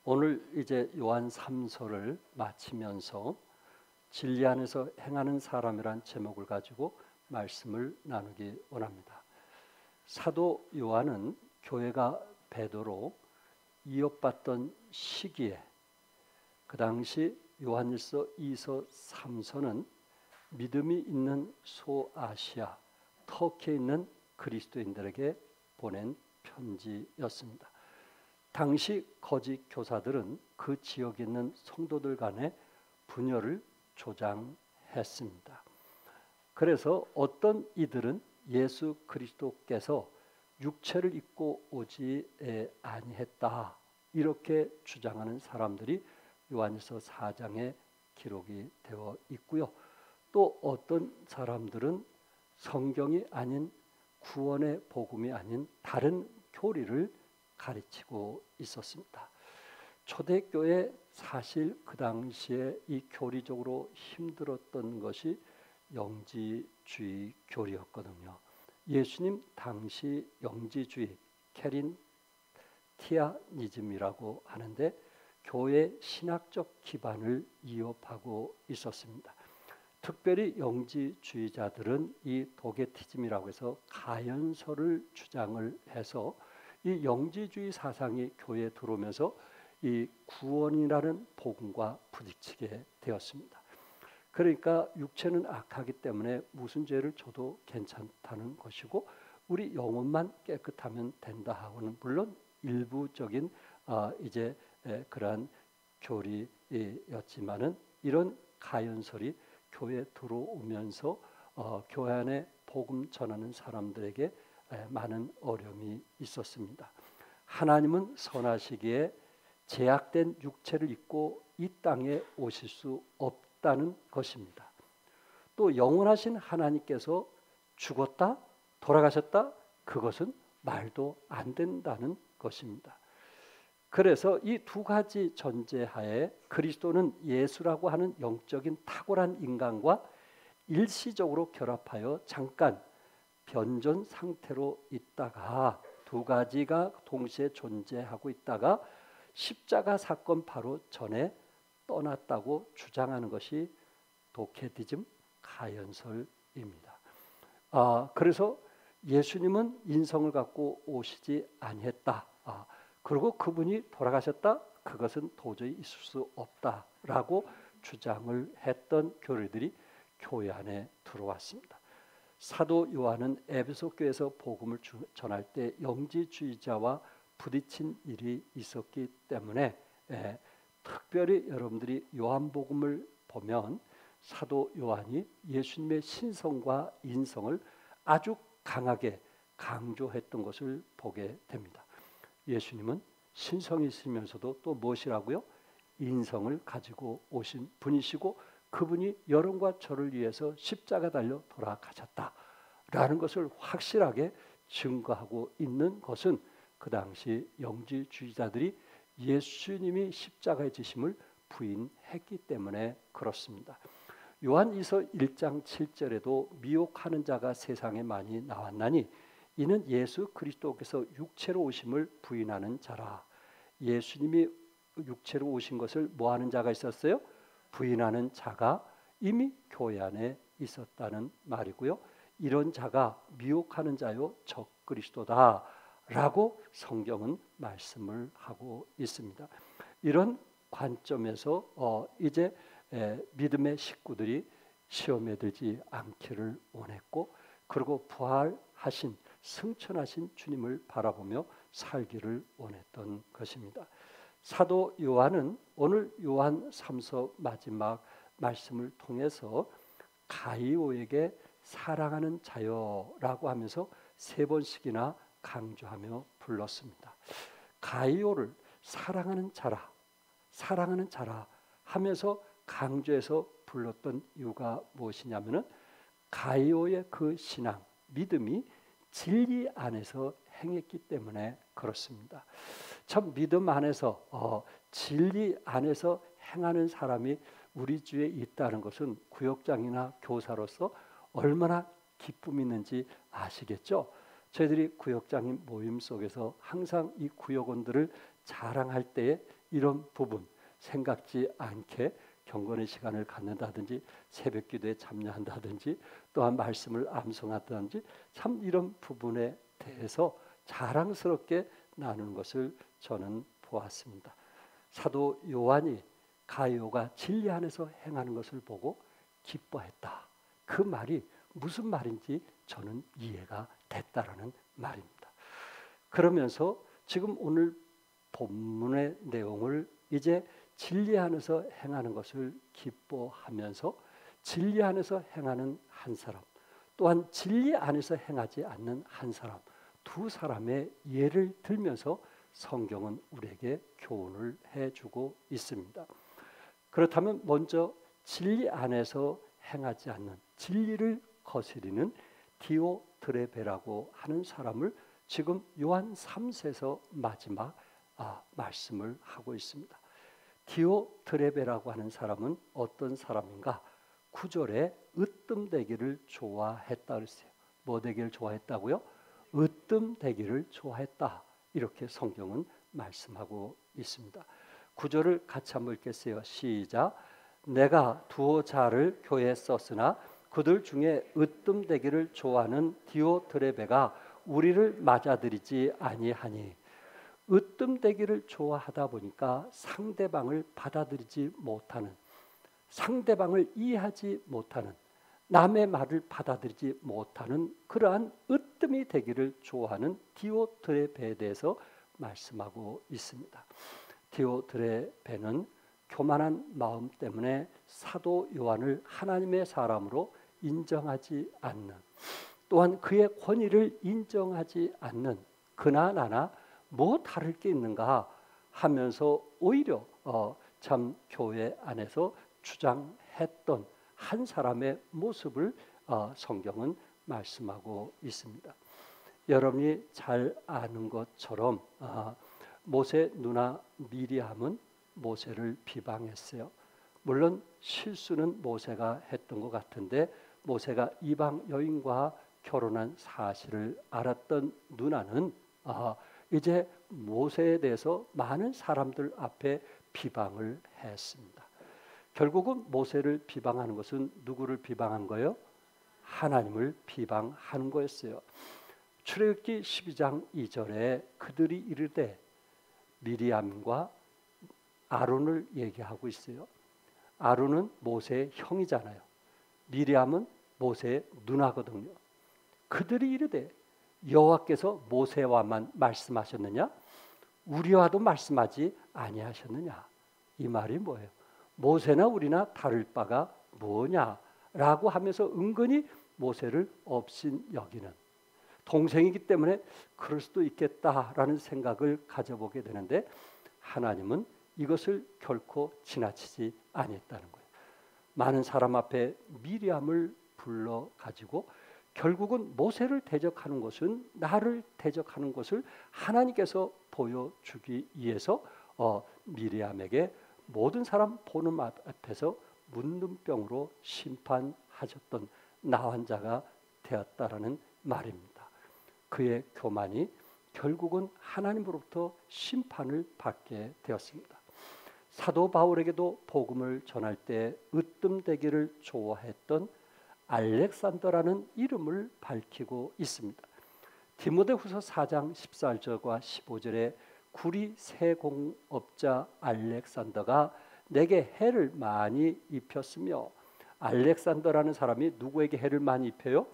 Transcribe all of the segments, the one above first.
오늘 이제 요한 3서를 마치면서 진리 안에서 행하는 사람이란 제목을 가지고 말씀을 나누기 원합니다. 사도 요한은 교회가 베드로 이업받던 시기에 그 당시 요한일서 2서 3서는 믿음이 있는 소아시아 터키에 있는 그리스도인들에게 보낸 편지였습니다. 당시 거짓 교사들은 그 지역에 있는 성도들 간의 분열을 조장했습니다. 그래서 어떤 이들은 예수 그리스도께서 육체를 입고 오지 아니했다 이렇게 주장하는 사람들이 요한일서 4장에 기록이 되어 있고요. 또 어떤 사람들은 성경이 아닌 구원의 복음이 아닌 다른 교리를 가르치고 있었습니다. 초대교회 사실 그 당시에 이 교리적으로 힘들었던 것이 영지주의 교리였거든요. 예수님 당시 영지주의 캐린티아니즘이라고 하는데 교회 신학적 기반을 이어하고 있었습니다. 특별히 영지주의자들은 이 도게티즘이라고 해서 가연설을 주장을 해서 이 영지주의 사상이 교회에 들어오면서 이 구원이라는 복음과 부딪히게 되었습니다. 그러니까 육체는 악하기 때문에 무슨 죄를 져도 괜찮다는 것이고 우리 영혼만 깨끗하면 된다 하고는 물론 일부적인 이제 그러한 교리였지만은 이런 가연설이 교회에 들어오면서 교회 안에 복음 전하는 사람들에게 많은 어려움이 있었습니다. 하나님은 선하시기에 제약된 육체를 입고 이 땅에 오실 수 없다는 것입니다. 또 영원하신 하나님께서 죽었다, 돌아가셨다, 그것은 말도 안 된다는 것입니다. 그래서 이 두 가지 전제하에 그리스도는 예수라고 하는 영적인 탁월한 인간과 일시적으로 결합하여 잠깐 변전 상태로 있다가 두 가지가 동시에 존재하고 있다가 십자가 사건 바로 전에 떠났다고 주장하는 것이 도케티즘 가연설입니다. 그래서 예수님은 인성을 갖고 오시지 아니했다. 그리고 그분이 돌아가셨다. 그것은 도저히 있을 수 없다라고 주장을 했던 교리들이 교회 안에 들어왔습니다. 사도 요한은 에베소 교회에서 복음을 전할 때 영지주의자와 부딪힌 일이 있었기 때문에 특별히 여러분들이 요한복음을 보면 사도 요한이 예수님의 신성과 인성을 아주 강하게 강조했던 것을 보게 됩니다. 예수님은 신성이시면서도 또 무엇이라고요? 인성을 가지고 오신 분이시고 그분이 여러분과 저를 위해서 십자가 달려 돌아가셨다라는 것을 확실하게 증거하고 있는 것은 그 당시 영지주의자들이 예수님이 십자가에 지심을 부인했기 때문에 그렇습니다. 요한일서 1장 7절에도 미혹하는 자가 세상에 많이 나왔나니 이는 예수 그리스도께서 육체로 오심을 부인하는 자라. 예수님이 육체로 오신 것을 뭐하는 자가 있었어요? 부인하는 자가 이미 교회 안에 있었다는 말이고요. 이런 자가 미혹하는 자요 적그리스도다 라고 성경은 말씀을 하고 있습니다. 이런 관점에서 이제 믿음의 식구들이 시험에 들지 않기를 원했고 그리고 부활하신 승천하신 주님을 바라보며 살기를 원했던 것입니다. 사도 요한은 오늘 요한 3서 마지막 말씀을 통해서 가이오에게 사랑하는 자여라고 하면서 3번씩이나 강조하며 불렀습니다. 가이오를 사랑하는 자라 하면서 강조해서 불렀던 이유가 무엇이냐면은 가이오의 그 신앙, 믿음이 진리 안에서 행했기 때문에 그렇습니다. 참 믿음 안에서 진리 안에서 행하는 사람이 우리 주위에 있다는 것은 구역장이나 교사로서 얼마나 기쁨이 있는지 아시겠죠? 저희들이 구역장인 모임 속에서 항상 이 구역원들을 자랑할 때에 이런 부분 생각지 않게 경건의 시간을 갖는다든지 새벽 기도에 참여한다든지 또한 말씀을 암송한다든지 참 이런 부분에 대해서 자랑스럽게 나누는 것을 저는 보았습니다. 사도 요한이 가이오가 진리 안에서 행하는 것을 보고 기뻐했다. 그 말이 무슨 말인지 저는 이해가 됐다라는 말입니다. 그러면서 지금 오늘 본문의 내용을 이제 진리 안에서 행하는 것을 기뻐하면서 진리 안에서 행하는 한 사람, 또한 진리 안에서 행하지 않는 한 사람, 두 사람의 예를 들면서 성경은 우리에게 교훈을 해주고 있습니다. 그렇다면 먼저 진리 안에서 행하지 않는, 진리를 거스리는 디오드레베라고 하는 사람을 지금 요한 3세에서 마지막 말씀을 하고 있습니다. 디오드레베라고 하는 사람은 어떤 사람인가? 9절에 으뜸되기를 좋아했다 그랬어요. 뭐 되기를 좋아했다고요? 으뜸되기를 좋아했다. 이렇게 성경은 말씀하고 있습니다. 9절을 같이 한번 읽겠어요. 시작. 내가 두어 자를 교회에 썼으나 그들 중에 으뜸되기를 좋아하는 디오드레베가 우리를 맞아들이지 아니하니. 으뜸되기를 좋아하다 보니까 상대방을 받아들이지 못하는, 상대방을 이해하지 못하는, 남의 말을 받아들이지 못하는 그러한 으뜸이 되기를 좋아하는 디오드레베에 대해서 말씀하고 있습니다. 디오드레베는 교만한 마음 때문에 사도 요한을 하나님의 사람으로 인정하지 않는, 또한 그의 권위를 인정하지 않는, 그나 나나 뭐 다를 게 있는가 하면서 오히려 참 교회 안에서 주장했던 한 사람의 모습을 성경은 말씀하고 있습니다. 여러분이 잘 아는 것처럼 모세 누나 미리암은 모세를 비방했어요. 물론 실수는 모세가 했던 것 같은데 모세가 이방 여인과 결혼한 사실을 알았던 누나는 이제 모세에 대해서 많은 사람들 앞에 비방을 했습니다. 결국은 모세를 비방하는 것은 누구를 비방한 거예요? 하나님을 비방하는 거였어요. 출애굽기 12장 2절에 그들이 이르되, 미리암과 아론을 얘기하고 있어요. 아론은 모세의 형이잖아요. 미리암은 모세의 누나거든요. 그들이 이르되, 여호와께서 모세와만 말씀하셨느냐? 우리와도 말씀하지 아니하셨느냐? 이 말이 뭐예요? 모세나 우리나 다를 바가 뭐냐라고 하면서 은근히 모세를 업신여기는, 동생이기 때문에 그럴 수도 있겠다라는 생각을 가져보게 되는데 하나님은 이것을 결코 지나치지 아니했다는 거예요. 많은 사람 앞에 미리암을 불러가지고 결국은 모세를 대적하는 것은, 나를 대적하는 것을 하나님께서 보여주기 위해서 미리암에게 모든 사람 보는 앞에서 문둥병으로 심판하셨던 나환자가 되었다라는 말입니다. 그의 교만이 결국은 하나님으로부터 심판을 받게 되었습니다. 사도 바울에게도 복음을 전할 때 으뜸되기를 좋아했던 알렉산더라는 이름을 밝히고 있습니다. 디모데후서 4장 14절과 15절에 구리 세공업자 알렉산더가 내게 해를 많이 입혔으며, 알렉산더라는 사람이 누구에게 해를 많이 입혀요?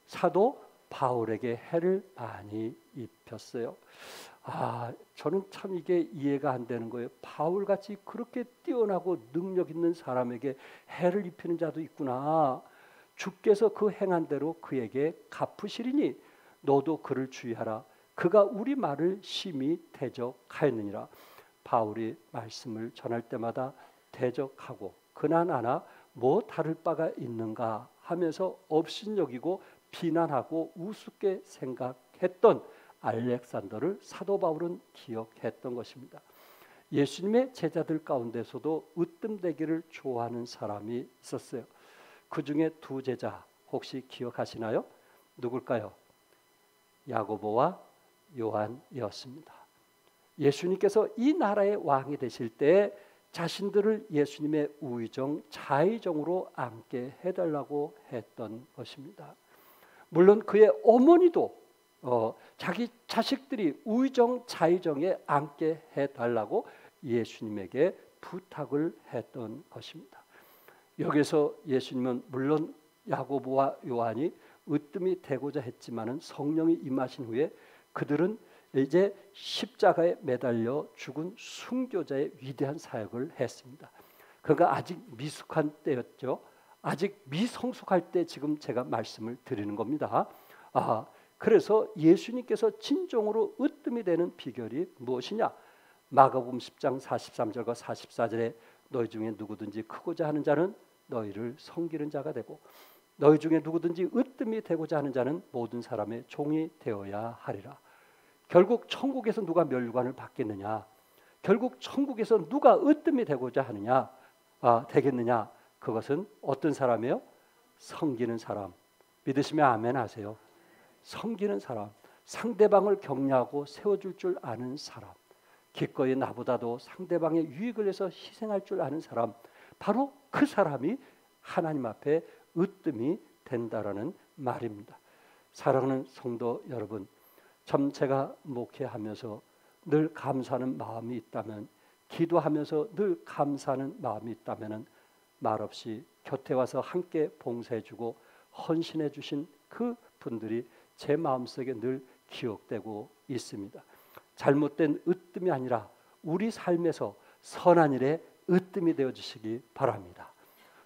사도 바울에게 해를 많이 입혔어요. 저는 참 이게 이해가 안 되는 거예요. 바울같이 그렇게 뛰어나고 능력 있는 사람에게 해를 입히는 자도 있구나. 주께서 그 행한 대로 그에게 갚으시리니 너도 그를 주의하라. 그가 우리 말을 심히 대적하였느니라. 바울이 말씀을 전할 때마다 대적하고 그나나나 뭐 다를 바가 있는가 하면서 업신여기고 비난하고 우습게 생각했던 알렉산더를 사도 바울은 기억했던 것입니다. 예수님의 제자들 가운데서도 으뜸되기를 좋아하는 사람이 있었어요. 그 중에 두 제자 혹시 기억하시나요? 누굴까요? 야고보와 요한이었습니다. 예수님께서 이 나라의 왕이 되실 때 자신들을 예수님의 우의정, 좌의정으로 앉게 해달라고 했던 것입니다. 물론 그의 어머니도 자기 자식들이 우의정, 좌의정에 앉게 해달라고 예수님에게 부탁을 했던 것입니다. 여기서 예수님은 물론 야고보와 요한이 으뜸이 되고자 했지만은 성령이 임하신 후에 그들은 이제 십자가에 매달려 죽은 순교자의 위대한 사역을 했습니다. 그러니까 아직 미숙한 때였죠. 아직 미성숙할 때 지금 제가 말씀을 드리는 겁니다. 그래서 예수님께서 진정으로 으뜸이 되는 비결이 무엇이냐? 마가복음 10장 43절과 44절에 너희 중에 누구든지 크고자 하는 자는 너희를 섬기는 자가 되고 너희 중에 누구든지 으뜸이 되고자 하는 자는 모든 사람의 종이 되어야 하리라. 결국 천국에서 누가 멸관을 받겠느냐? 결국 천국에서 누가 으뜸이 되고자 하느냐? 되겠느냐? 그것은 어떤 사람이에요? 섬기는 사람. 믿으시면 아멘 하세요. 섬기는 사람, 상대방을 격려하고 세워줄 줄 아는 사람, 기꺼이 나보다도 상대방의 유익을 위해서 희생할 줄 아는 사람, 바로 그 사람이 하나님 앞에 으뜸이 된다라는 말입니다. 사랑하는 성도 여러분, 참 제가 목회하면서 늘 감사하는 마음이 있다면, 기도하면서 늘 감사하는 마음이 있다면 말없이 곁에 와서 함께 봉사해주고 헌신해주신 그 분들이 제 마음속에 늘 기억되고 있습니다. 잘못된 으뜸이 아니라 우리 삶에서 선한 일에 으뜸이 되어주시기 바랍니다.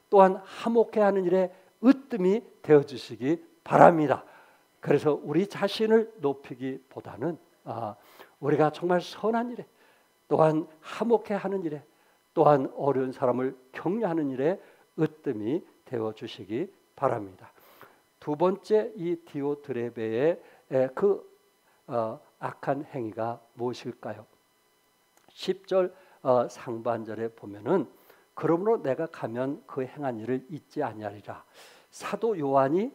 또한 화목해하는 일에 으뜸이 되어주시기 바랍니다. 그래서 우리 자신을 높이기보다는 우리가 정말 선한 일에, 또한 화목해하는 일에, 또한 어려운 사람을 격려하는 일에 으뜸이 되어주시기 바랍니다. 두 번째, 이 디오드레베의 그 악한 행위가 무엇일까요? 10절 상반절에 보면은 그러므로 내가 가면 그 행한 일을 잊지 아니하리라. 사도 요한이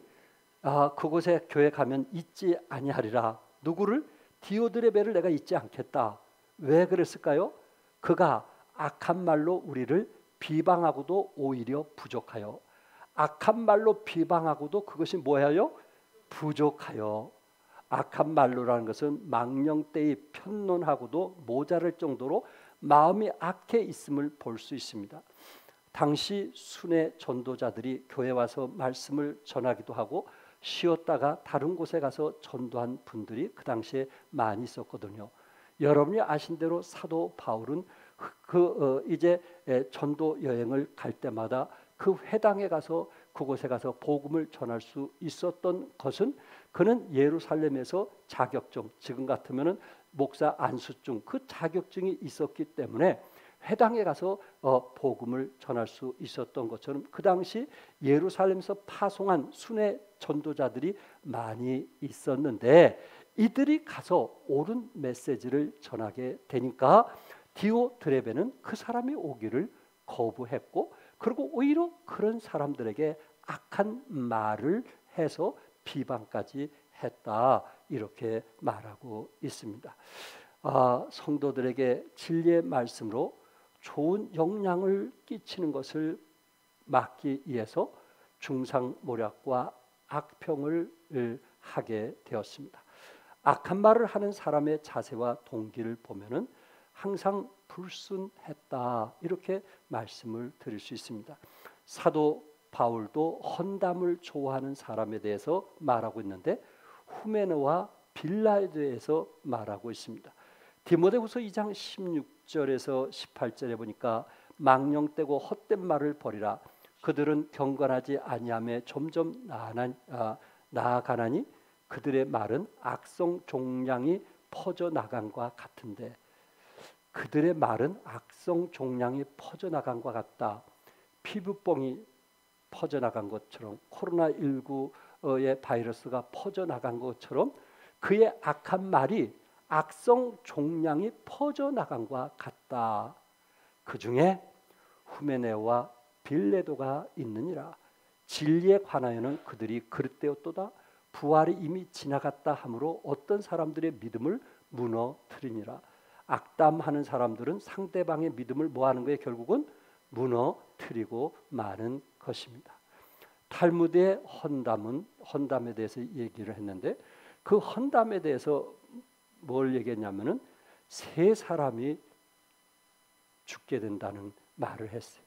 그곳에 교회 가면 잊지 아니하리라. 누구를? 디오드레베를 내가 잊지 않겠다. 왜 그랬을까요? 그가 악한 말로 우리를 비방하고도 오히려 부족하여, 악한 말로 비방하고도 그것이 뭐예요? 부족하여. 악한 말로라는 것은 망령되이 편론하고도 모자랄 정도로 마음이 악해 있음을 볼 수 있습니다. 당시 순회 전도자들이 교회 와서 말씀을 전하기도 하고 쉬었다가 다른 곳에 가서 전도한 분들이 그 당시에 많이 있었거든요. 여러분이 아신 대로 사도 바울은 이제 전도 여행을 갈 때마다 그 회당에 가서 그곳에 가서 복음을 전할 수 있었던 것은 그는 예루살렘에서 자격증, 지금 같으면은 목사 안수증, 그 자격증이 있었기 때문에 회당에 가서 복음을 전할 수 있었던 것처럼 그 당시 예루살렘에서 파송한 순회 전도자들이 많이 있었는데 이들이 가서 옳은 메시지를 전하게 되니까 디오드레베는 그 사람이 오기를 거부했고, 그리고 오히려 그런 사람들에게 악한 말을 해서 비방까지 했다, 이렇게 말하고 있습니다. 성도들에게 진리의 말씀으로 좋은 영향을 끼치는 것을 막기 위해서 중상모략과 악평을 하게 되었습니다. 악한 말을 하는 사람의 자세와 동기를 보면은 항상 불순했다, 이렇게 말씀을 드릴 수 있습니다. 사도 바울도 헌담을 좋아하는 사람에 대해서 말하고 있는데 후메네와 빌라에 대해서 말하고 있습니다. 디모데후서 2장 16절에서 18절에 보니까 망령되고 헛된 말을 버리라. 그들은 경건하지 아니함에 점점 나아가나니 그들의 말은 악성 종양이 퍼져나간과 같은데, 그들의 말은 악성 종양이 퍼져나간 것 같다. 피부병이 퍼져나간 것처럼, 코로나19의 바이러스가 퍼져나간 것처럼 그의 악한 말이 악성 종양이 퍼져나간 것 같다. 그 중에 후메네와 빌레도가 있느니라. 진리에 관하여는 그들이 그릇되었도다. 부활이 이미 지나갔다 하므로 어떤 사람들의 믿음을 무너뜨리니라. 악담하는 사람들은 상대방의 믿음을 뭐하는 거예요? 결국은 무너뜨리고 마는 것입니다. 탈무드의 헌담에 대해서 얘기를 했는데 그 헌담에 대해서 뭘 얘기했냐면은 세 사람이 죽게 된다는 말을 했어요.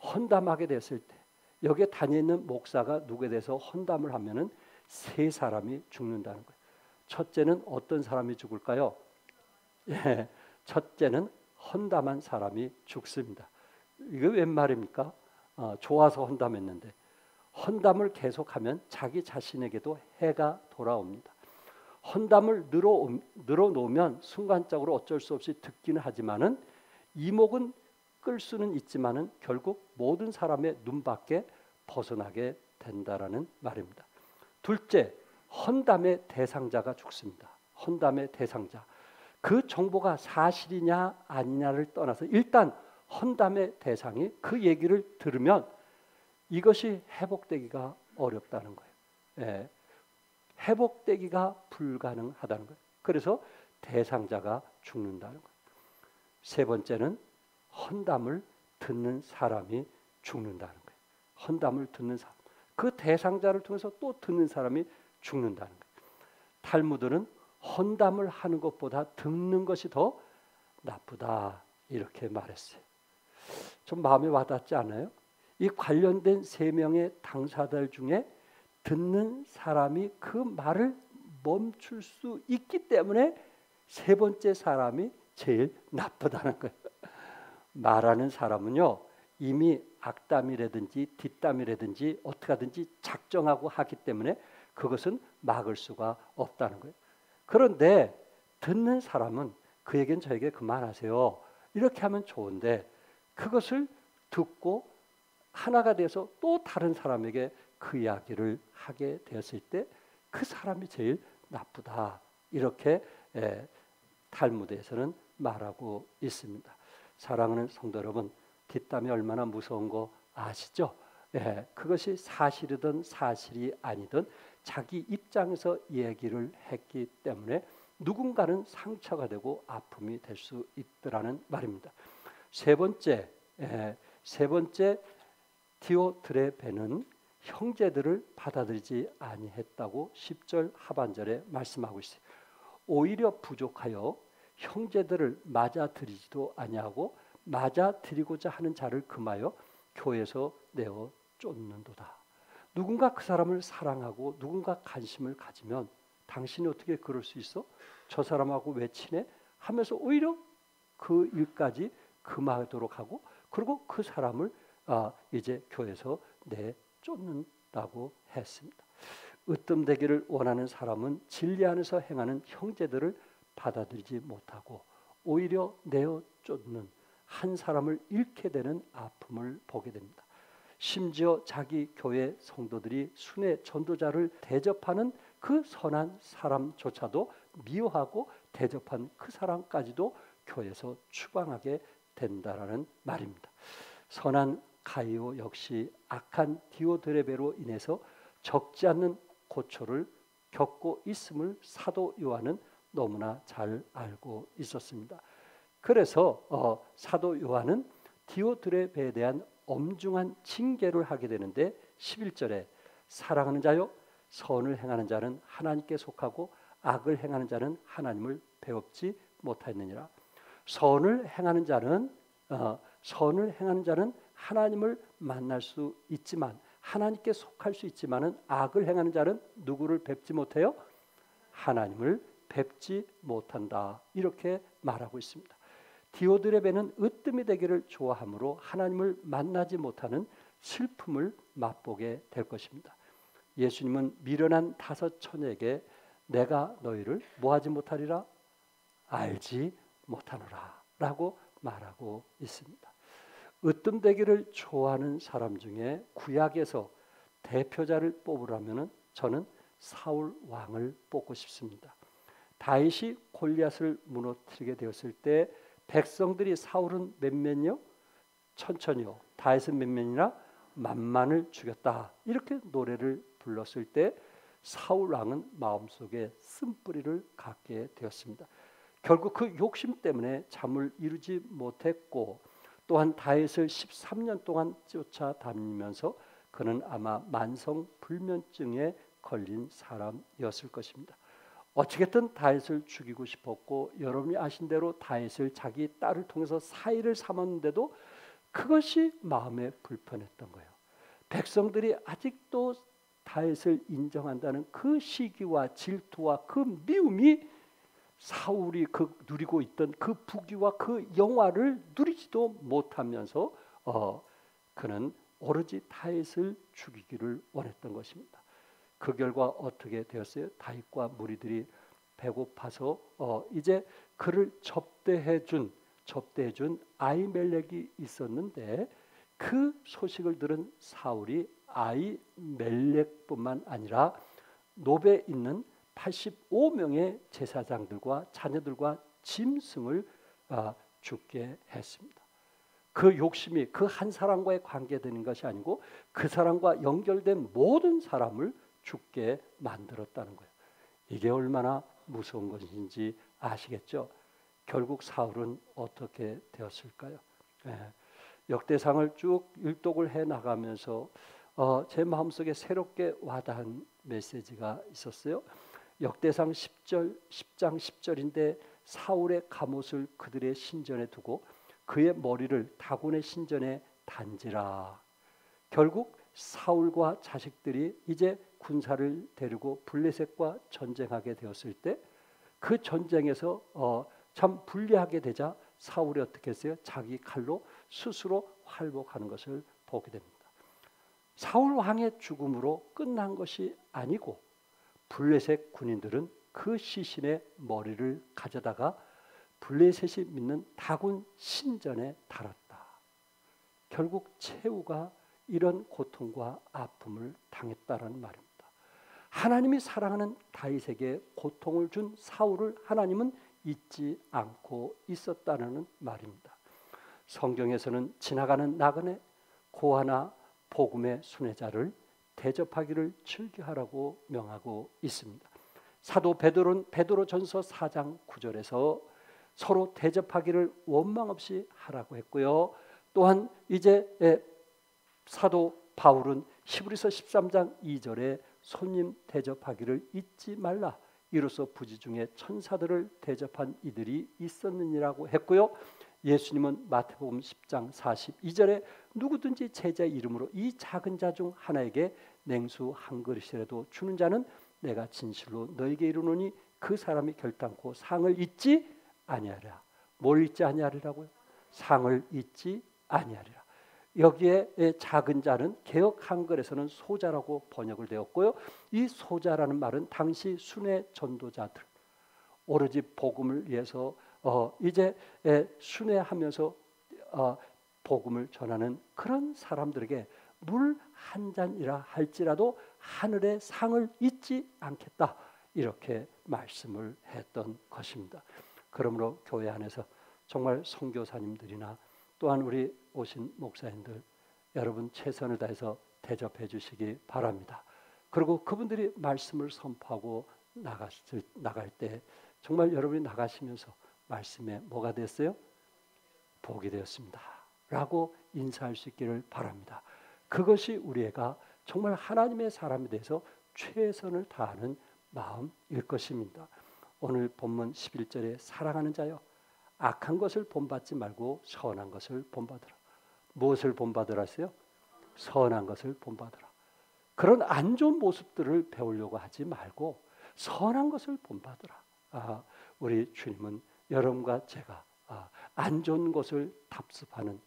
헌담하게 됐을 때 여기에 다니는 목사가 누구에 대해서 헌담을 하면은 세 사람이 죽는다는 거예요. 첫째는 어떤 사람이 죽을까요? 예, 첫째는 헌담한 사람이 죽습니다. 이게 웬 말입니까? 좋아서 헌담했는데 헌담을 계속하면 자기 자신에게도 해가 돌아옵니다. 헌담을 늘어놓으면 순간적으로 어쩔 수 없이 듣기는 하지만은 이목은 끌 수는 있지만은 결국 모든 사람의 눈밖에 벗어나게 된다라는 말입니다. 둘째, 헌담의 대상자가 죽습니다. 헌담의 대상자. 그 정보가 사실이냐 아니냐를 떠나서 일단 헌담의 대상이 그 얘기를 들으면 이것이 회복되기가 어렵다는 거예요. 예, 회복되기가 불가능하다는 거예요. 그래서 대상자가 죽는다는 거예요. 세 번째는 헌담을 듣는 사람이 죽는다는 거예요. 헌담을 듣는 사람. 그 대상자를 통해서 또 듣는 사람이 죽는다는 거예요. 탈무드는 헌담을 하는 것보다 듣는 것이 더 나쁘다 이렇게 말했어요. 좀 마음에 와닿지 않아요? 이 관련된 세 명의 당사자들 중에 듣는 사람이 그 말을 멈출 수 있기 때문에 세 번째 사람이 제일 나쁘다는 거예요. 말하는 사람은요 이미 악담이라든지 뒷담이라든지 어떻게 하든지 작정하고 하기 때문에 그것은 막을 수가 없다는 거예요. 그런데 듣는 사람은 그에겐 저에게 그만하세요 이렇게 하면 좋은데 그것을 듣고 하나가 돼서 또 다른 사람에게 그 이야기를 하게 되었을 때 그 사람이 제일 나쁘다 이렇게 탈무드에서는 말하고 있습니다. 사랑하는 성도 여러분, 뒷담이 얼마나 무서운 거 아시죠? 그것이 사실이든 사실이 아니든 자기 입장에서 얘기를 했기 때문에 누군가는 상처가 되고 아픔이 될 수 있더라는 말입니다. 세 번째 디오드레베는 형제들을 받아들이지 아니했다고 10절 하반절에 말씀하고 있어요. 오히려 부족하여 형제들을 맞아들이지도 아니하고 맞아들이고자 하는 자를 금하여 교회에서 내어 쫓는도다. 누군가 그 사람을 사랑하고 누군가 관심을 가지면 당신이 어떻게 그럴 수 있어? 저 사람하고 왜 친해? 하면서 오히려 그 일까지 금하도록 하고 그리고 그 사람을 이제 교회에서 내쫓는다고 했습니다. 으뜸되기를 원하는 사람은 진리 안에서 행하는 형제들을 받아들이지 못하고 오히려 내어 쫓는 한 사람을 잃게 되는 아픔을 보게 됩니다. 심지어 자기 교회 성도들이 순회 전도자를 대접하는 그 선한 사람조차도 미워하고 대접한 그 사람까지도 교회에서 추방하게 된다라는 말입니다. 선한 가이오 역시 악한 디오드레베로 인해서 적지 않는 고초를 겪고 있음을 사도 요한은 너무나 잘 알고 있었습니다. 그래서 사도 요한은 디오드레베에 대한 엄중한 징계를 하게 되는데 11절에 사랑하는 자요 선을 행하는 자는 하나님께 속하고 악을 행하는 자는 하나님을 배웁지 못하였느니라. 선을 행하는 자는 하나님을 만날 수 있지만 하나님께 속할 수 있지만은 악을 행하는 자는 누구를 뵙지 못해요? 하나님을 뵙지 못한다. 이렇게 말하고 있습니다. 디오드레베는 으뜸이 되기를 좋아하므로 하나님을 만나지 못하는 슬픔을 맛보게 될 것입니다. 예수님은 미련한 5 처녀에게 내가 너희를 뭐하지 못하리라? 알지 못하노라 라고 말하고 있습니다. 으뜸되기를 좋아하는 사람 중에 구약에서 대표자를 뽑으라면 저는 사울 왕을 뽑고 싶습니다. 다윗이 골리앗을 무너뜨리게 되었을 때 백성들이 사울은 몇몇이요? 천천히요. 다윗은 몇몇이나 만만을 죽였다. 이렇게 노래를 불렀을 때 사울 왕은 마음속에 쓴뿌리를 갖게 되었습니다. 결국 그 욕심 때문에 잠을 이루지 못했고 또한 다윗을 13년 동안 쫓아다니면서 그는 아마 만성 불면증에 걸린 사람이었을 것입니다. 어찌됐든 다윗을 죽이고 싶었고 여러분이 아신 대로 다윗을 자기 딸을 통해서 사위를 삼았는데도 그것이 마음에 불편했던 거예요. 백성들이 아직도 다윗을 인정한다는 그 시기와 질투와 그 미움이 사울이 누리고 있던 그 부귀와 그 영화를 누리지도 못하면서 그는 오로지 다윗을 죽이기를 원했던 것입니다. 그 결과 어떻게 되었어요? 다윗과 무리들이 배고파서 이제 그를 접대해준 아히멜렉이 있었는데 그 소식을 들은 사울이 아히멜렉뿐만 아니라 노베에 있는 85명의 제사장들과 자녀들과 짐승을 죽게 했습니다. 그 욕심이 그 한 사람과의 관계되는 것이 아니고 그 사람과 연결된 모든 사람을 죽게 만들었다는 거예요. 이게 얼마나 무서운 것인지 아시겠죠? 결국 사울은 어떻게 되었을까요? 역대상을 쭉 일독을 해 나가면서 제 마음속에 새롭게 와닿은 메시지가 있었어요. 역대상 10장 10절인데 사울의 갑옷을 그들의 신전에 두고 그의 머리를 다곤의 신전에 단지라. 결국 사울과 자식들이 이제 군사를 데리고 블레셋과 전쟁하게 되었을 때 그 전쟁에서 참 불리하게 되자 사울이 어떻게 했어요? 자기 칼로 스스로 활복하는 것을 보게 됩니다. 사울 왕의 죽음으로 끝난 것이 아니고 블레셋 군인들은 그 시신의 머리를 가져다가 블레셋이 믿는 다곤 신전에 달았다. 결국 최후가 이런 고통과 아픔을 당했다라는 말입니다. 하나님이 사랑하는 다윗에게 고통을 준 사울을 하나님은 잊지 않고 있었다는 말입니다. 성경에서는 지나가는 나그네 고아나 복음의 순회자를 대접하기를 즐겨하라고 명하고 있습니다. 사도 베드로는 베드로전서 4장 9절에서 서로 대접하기를 원망 없이 하라고 했고요. 또한 이제 사도 바울은 히브리서 13장 2절에 손님 대접하기를 잊지 말라. 이로써 부지 중에 천사들을 대접한 이들이 있었느니라고 했고요. 예수님은 마태복음 10장 42절에 누구든지 제자 이름으로 이 작은 자 중 하나에게 냉수 한 그릇이라도 주는 자는 내가 진실로 너에게 이르노니 그 사람이 결단코 상을 잊지 아니하리라. 뭘 잊지 아니하리라고요? 상을 잊지 아니하리라. 여기에 작은 자는 개역 한글에서는 소자라고 번역을 되었고요. 이 소자라는 말은 당시 순회 전도자들, 오로지 복음을 위해서 이제 순회하면서 복음을 전하는 그런 사람들에게 물 한 잔이라 할지라도 하늘의 상을 잊지 않겠다, 이렇게 말씀을 했던 것입니다. 그러므로 교회 안에서 정말 선교사님들이나 또한 우리 오신 목사님들 여러분 최선을 다해서 대접해 주시기 바랍니다. 그리고 그분들이 말씀을 선포하고 나갈 때 정말 여러분이 나가시면서 말씀에 뭐가 됐어요? 복이 되었습니다 라고 인사할 수 있기를 바랍니다. 그것이 우리가 정말 하나님의 사람에 대해서 최선을 다하는 마음일 것입니다. 오늘 본문 11절에 사랑하는 자여 악한 것을 본받지 말고 선한 것을 본받으라. 무엇을 본받으라세요? 선한 것을 본받으라. 그런 안 좋은 모습들을 배우려고 하지 말고 선한 것을 본받으라. 우리 주님은 여러분과 제가 안 좋은 것을 답습하는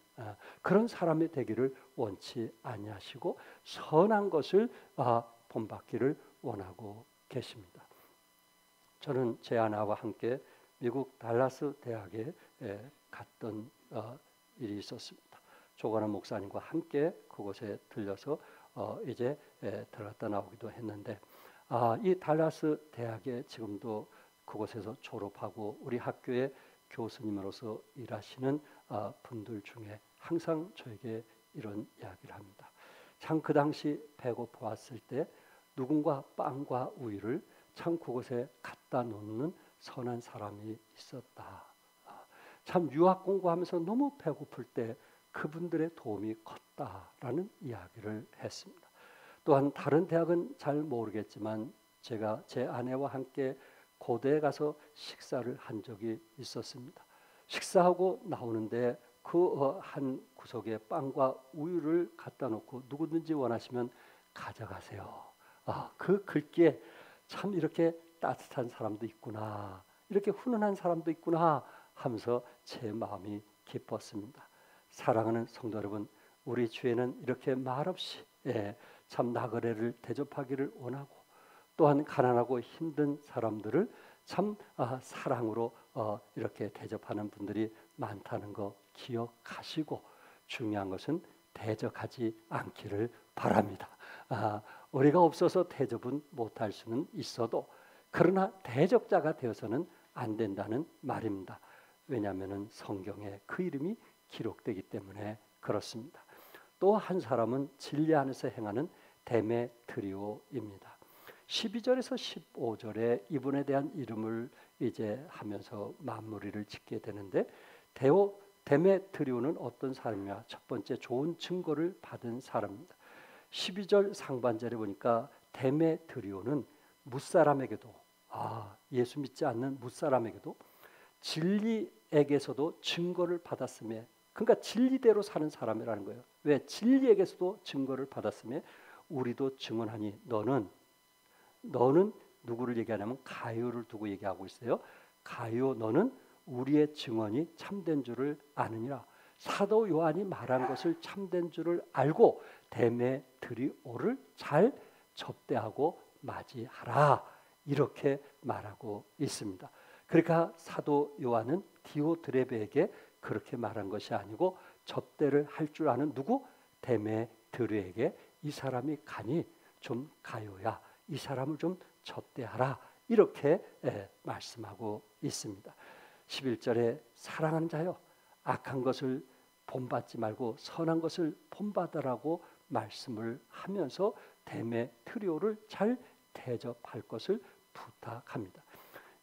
그런 사람이 되기를 원치 아니하시고 선한 것을 본받기를 원하고 계십니다. 저는 제 아내와 함께 미국 달라스 대학에 갔던 일이 있었습니다. 조건한 목사님과 함께 그곳에 들려서 이제 들어갔다 나오기도 했는데 이 달라스 대학에 지금도 그곳에서 졸업하고 우리 학교의 교수님으로서 일하시는 분들 중에 항상 저에게 이런 이야기를 합니다. 참 그 당시 배고파 왔을 때 누군가 빵과 우유를 참 그곳에 갖다 놓는 선한 사람이 있었다. 참 유학 공부하면서 너무 배고플 때 그분들의 도움이 컸다라는 이야기를 했습니다. 또한 다른 대학은 잘 모르겠지만 제가 제 아내와 함께 고대에 가서 식사를 한 적이 있었습니다. 식사하고 나오는데 그 한 구석에 빵과 우유를 갖다 놓고 누구든지 원하시면 가져가세요. 그 글귀에 참 이렇게 따뜻한 사람도 있구나, 이렇게 훈훈한 사람도 있구나 하면서 제 마음이 기뻤습니다. 사랑하는 성도 여러분, 우리 주에는 이렇게 말없이 참 나그네를 대접하기를 원하고, 또한 가난하고 힘든 사람들을 참 사랑으로 이렇게 대접하는 분들이 많다는 거 기억하시고, 중요한 것은 대적하지 않기를 바랍니다. 우리가 없어서 대접은 못할 수는 있어도, 그러나 대적자가 되어서는 안 된다는 말입니다. 왜냐하면 성경에 그 이름이 기록되기 때문에 그렇습니다. 또 한 사람은 진리 안에서 행하는 데메트리오입니다. 12절에서 15절에 이분에 대한 이름을 이제 하면서 마무리를 짓게 되는데, 데메트리오는 어떤 사람이냐? 첫 번째, 좋은 증거를 받은 사람입니다. 12절 상반절에 보니까 데메트리오는 무사람에게도, 예수 믿지 않는 무사람에게도 진리에게서도 증거를 받았음에, 그러니까 진리대로 사는 사람이라는 거예요. 왜? 진리에게서도 증거를 받았음에 우리도 증언하니. 너는 누구를 얘기하냐면 가룟을 두고 얘기하고 있어요. 가룟, 너는 우리의 증언이 참된 줄을 아느니라. 사도 요한이 말한 것을 참된 줄을 알고 데메트리오를 잘 접대하고 맞이하라, 이렇게 말하고 있습니다. 그러니까 사도 요한은 디오드레베에게 그렇게 말한 것이 아니고 접대를 할 줄 아는 누구? 데메트리오에게 이 사람이 가니 좀 가요야, 이 사람을 좀 접대하라, 이렇게 말씀하고 있습니다. 11절에 사랑하는 자여, 악한 것을 본받지 말고 선한 것을 본받으라고 말씀을 하면서 데메트리오를 잘 대접할 것을 부탁합니다.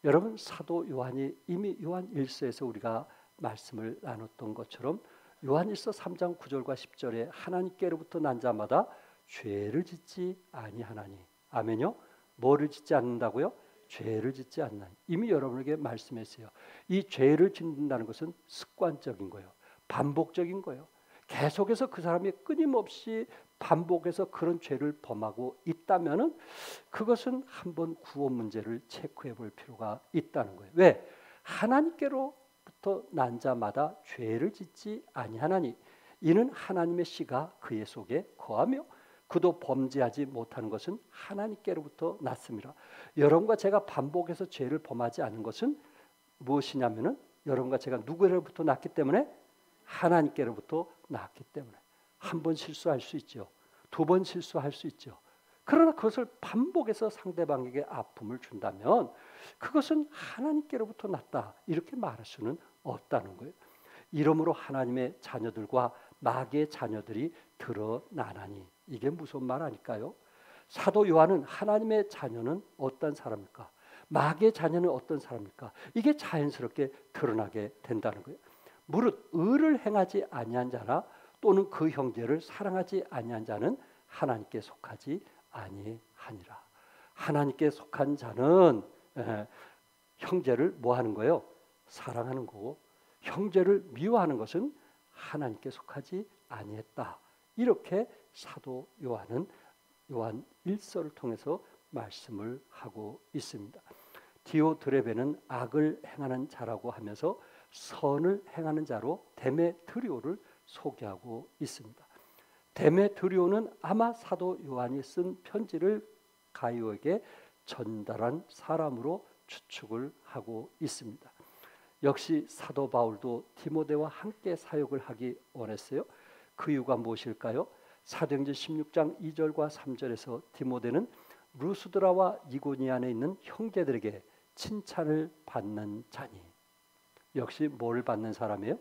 여러분, 사도 요한이 이미 요한 1서에서 우리가 말씀을 나눴던 것처럼 요한일서 3장 9절과 10절에 하나님께로부터 난 자마다 죄를 짓지 아니하나니. 아멘요? 뭐를 짓지 않는다고요? 죄를 짓지 않나니. 이미 여러분에게 말씀했어요. 이 죄를 짓는다는 것은 습관적인 거예요. 반복적인 거예요. 계속해서 그 사람이 끊임없이 반복해서 그런 죄를 범하고 있다면은 그것은 한번 구원 문제를 체크해 볼 필요가 있다는 거예요. 왜? 하나님께로부터 난 자마다 죄를 짓지 아니하나니 이는 하나님의 씨가 그의 속에 거하며 그도 범죄하지 못하는 것은 하나님께로부터 났습니다. 여러분과 제가 반복해서 죄를 범하지 않은 것은 무엇이냐면은 여러분과 제가 누구로부터 났기 때문에? 하나님께로부터 났기 때문에. 한 번 실수할 수 있죠. 두 번 실수할 수 있죠. 그러나 그것을 반복해서 상대방에게 아픔을 준다면 그것은 하나님께로부터 났다, 이렇게 말할 수는 없다는 거예요. 이러므로 하나님의 자녀들과 마귀의 자녀들이 드러나나니. 이게 무슨 말 아닐까요? 사도 요한은 하나님의 자녀는 어떤 사람일까? 마귀의 자녀는 어떤 사람일까? 이게 자연스럽게 드러나게 된다는 거예요. 무릇 의를 행하지 아니한 자나 또는 그 형제를 사랑하지 아니한 자는 하나님께 속하지 아니하니라. 하나님께 속한 자는 형제를 뭐 하는 거예요? 사랑하는 거고, 형제를 미워하는 것은 하나님께 속하지 아니했다. 이렇게 사도 요한은 요한 1서를 통해서 말씀을 하고 있습니다. 디오드레베는 악을 행하는 자라고 하면서 선을 행하는 자로 데메트리오를 소개하고 있습니다. 데메트리오는 아마 사도 요한이 쓴 편지를 가이오에게 전달한 사람으로 추측을 하고 있습니다. 역시 사도 바울도 디모데와 함께 사역을 하기 원했어요. 그 이유가 무엇일까요? 사도행전 16장 2절과 3절에서 디모데는 루스드라와 이고니안에 있는 형제들에게 칭찬을 받는 자니. 역시 뭘 받는 사람이에요?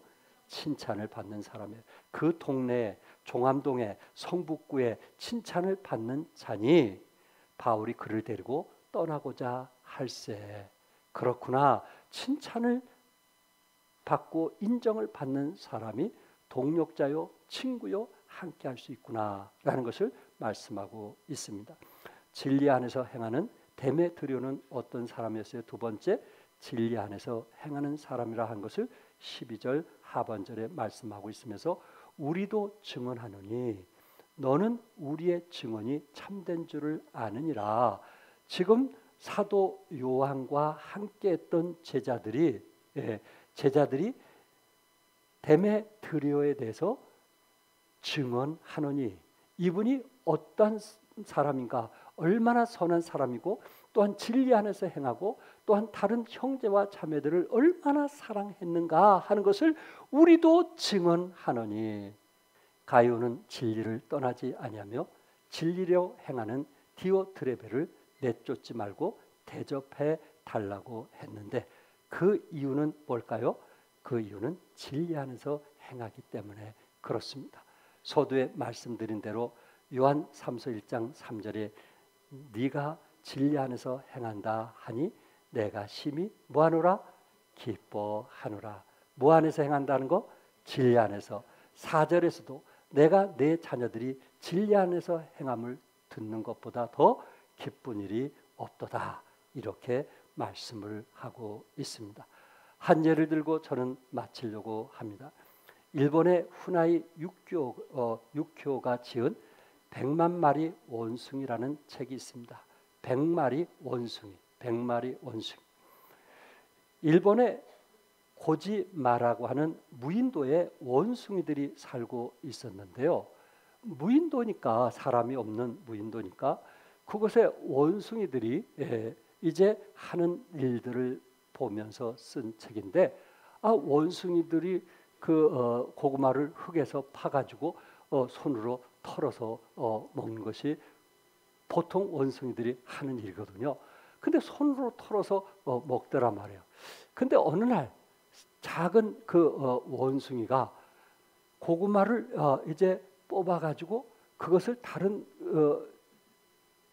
칭찬을 받는 사람이에요. 그 동네에, 종암동에, 성북구에 칭찬을 받는 자니 바울이 그를 데리고 떠나고자 할세. 그렇구나. 칭찬을 받고 인정을 받는 사람이 동력자요, 친구요, 함께 할 수 있구나라는 것을 말씀하고 있습니다. 진리 안에서 행하는 데메트리오는 어떤 사람이었어요? 두 번째, 진리 안에서 행하는 사람이라 한 것을 12절 하반절에 말씀하고 있으면서 우리도 증언하노니 너는 우리의 증언이 참된 줄을 아느니라. 지금 사도 요한과 함께했던 제자들이 데메트리오에 대해서 증언하노니 이분이 어떠한 사람인가, 얼마나 선한 사람이고 또한 진리 안에서 행하고 또한 다른 형제와 자매들을 얼마나 사랑했는가 하는 것을 우리도 증언하노니 가요는 진리를 떠나지 아니하며 진리로 행하는 디오트레베를 내쫓지 말고 대접해 달라고 했는데 그 이유는 뭘까요? 그 이유는 진리 안에서 행하기 때문에 그렇습니다. 서두에 말씀드린 대로 요한 3서 1장 3절에 네가 진리 안에서 행한다 하니 내가 심히 뭐하노라? 기뻐하노라. 뭐 안에서 행한다는 거? 진리 안에서. 4절에서도 내가 내 자녀들이 진리 안에서 행함을 듣는 것보다 더 기쁜 일이 없도다. 이렇게 말씀을 하고 있습니다. 한 예를 들고 저는 마치려고 합니다. 일본의 후나이 유키오가 지은 100만 마리 원숭이라는 책이 있습니다. 100마리 원숭이. 일본의 고지마라고 하는 무인도에 원숭이들이 살고 있었는데요. 무인도니까 사람이 없는 무인도니까 그곳에 원숭이들이 이제 하는 일들을 보면서 쓴 책인데 원숭이들이 그 고구마를 흙에서 파가지고 손으로 털어서 먹는 것이 보통 원숭이들이 하는 일이거든요. 근데 손으로 털어서 먹더라 말이에요. 근데 어느 날 작은 그 원숭이가 고구마를 이제 뽑아가지고 그것을 다른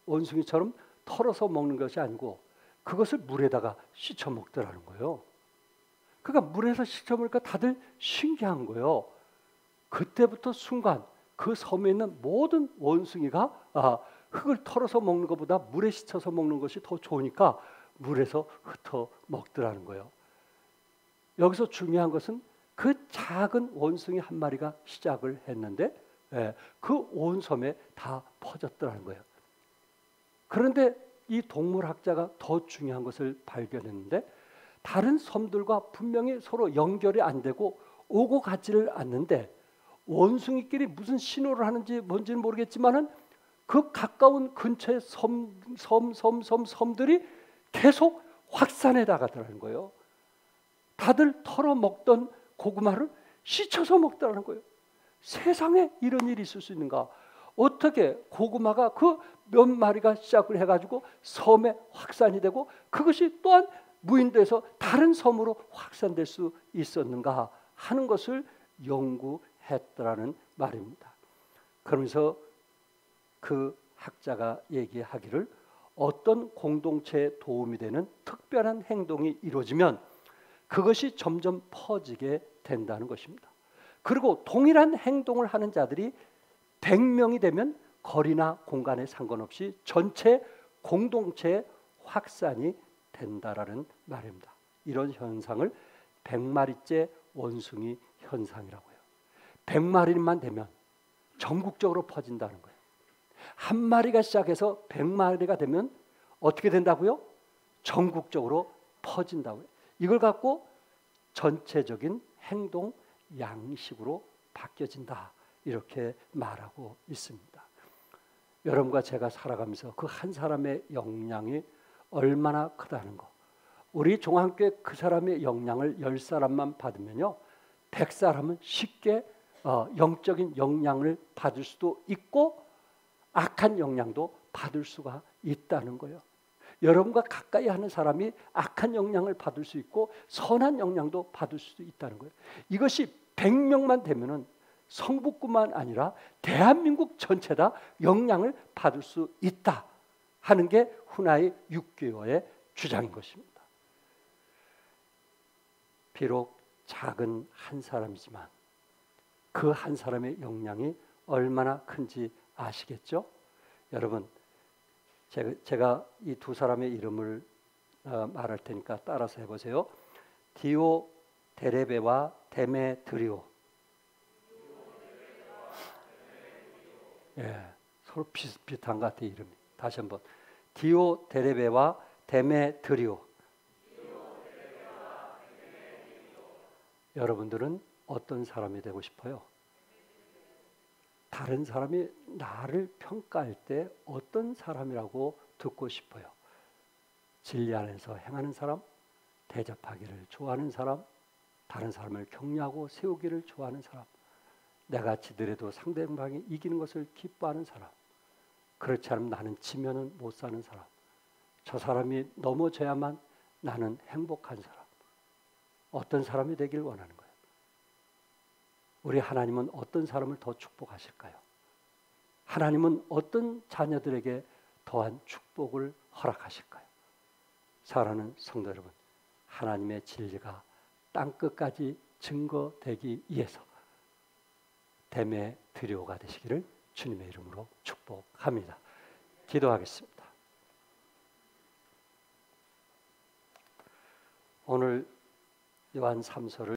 원숭이처럼 털어서 먹는 것이 아니고 그것을 물에다가 씻어 먹더라는 거예요. 그러니까 물에서 씻어 먹으니까 다들 신기한 거예요. 그때부터 순간 그 섬에 있는 모든 원숭이가 흙을 털어서 먹는 것보다 물에 씻어서 먹는 것이 더 좋으니까 물에서 흩어 먹더라는 거예요. 여기서 중요한 것은 그 작은 원숭이 한 마리가 시작을 했는데 그 온 섬에 다 퍼졌더라는 거예요. 그런데 이 동물학자가 더 중요한 것을 발견했는데 다른 섬들과 분명히 서로 연결이 안 되고 오고 가지를 않는데 원숭이끼리 무슨 신호를 하는지 뭔지는 모르겠지만은 그 가까운 근처의 섬들이 계속 확산해 나가더라는 거예요. 다들 털어 먹던 고구마를 씻어서 먹더라는 거예요. 세상에 이런 일이 있을 수 있는가? 어떻게 고구마가 그 몇 마리가 시작을 해가지고 섬에 확산이 되고 그것이 또한 무인도에서 다른 섬으로 확산될 수 있었는가 하는 것을 연구했더라는 말입니다. 그러면서 그 학자가 얘기하기를 어떤 공동체에 도움이 되는 특별한 행동이 이루어지면 그것이 점점 퍼지게 된다는 것입니다. 그리고 동일한 행동을 하는 자들이 100명이 되면 거리나 공간에 상관없이 전체 공동체에 확산이 된다라는 말입니다. 이런 현상을 100마리째 원숭이 현상이라고 해요. 100마리만 되면 전국적으로 퍼진다는 거예요. 한 마리가 시작해서 100마리가 되면 어떻게 된다고요? 전국적으로 퍼진다고요. 이걸 갖고 전체적인 행동 양식으로 바뀌어진다. 이렇게 말하고 있습니다. 여러분과 제가 살아가면서 그 한 사람의 영향이 얼마나 크다는 거. 우리 종합교회 그 사람의 영향을 10사람만 받으면요. 100사람은 쉽게 영적인 영향을 받을 수도 있고 악한 영향도 받을 수가 있다는 거예요. 여러분과 가까이 하는 사람이 악한 영향을 받을 수 있고 선한 영향도 받을 수도 있다는 거예요. 이것이 100명만 되면은 성북구만 아니라 대한민국 전체 다 영향을 받을 수 있다 하는 게 후나이 6개월의 주장인 것입니다. 비록 작은 한 사람이지만 그 한 사람의 역량이 얼마나 큰지 아시겠죠? 여러분, 제가 이 두 사람의 이름을 말할 테니까 따라서 해보세요. 디오 데레베와 데메드리오. 예, 서로 비슷비슷한 것 같아요, 이름이. 다시 한번. 디오 데레베와 데메드리오. 여러분들은 어떤 사람이 되고 싶어요? 다른 사람이 나를 평가할 때 어떤 사람이라고 듣고 싶어요? 진리 안에서 행하는 사람, 대접하기를 좋아하는 사람, 다른 사람을 격려하고 세우기를 좋아하는 사람, 내가 지더라도 상대방이 이기는 것을 기뻐하는 사람, 그렇지 않으면 나는 지면은 못 사는 사람, 저 사람이 넘어져야만 나는 행복한 사람, 어떤 사람이 되길 원하는 거예요. 우리 하나님은 어떤 사람을 더 축복하실까요? 하나님은 어떤 자녀들에게 더한 축복을 허락하실까요? 사랑하는 성도 여러분, 하나님의 진리가 땅끝까지 증거되기 위해서 데메드리오가 되시기를 주님의 이름으로 축복합니다. 기도하겠습니다. 오늘 요한 3서를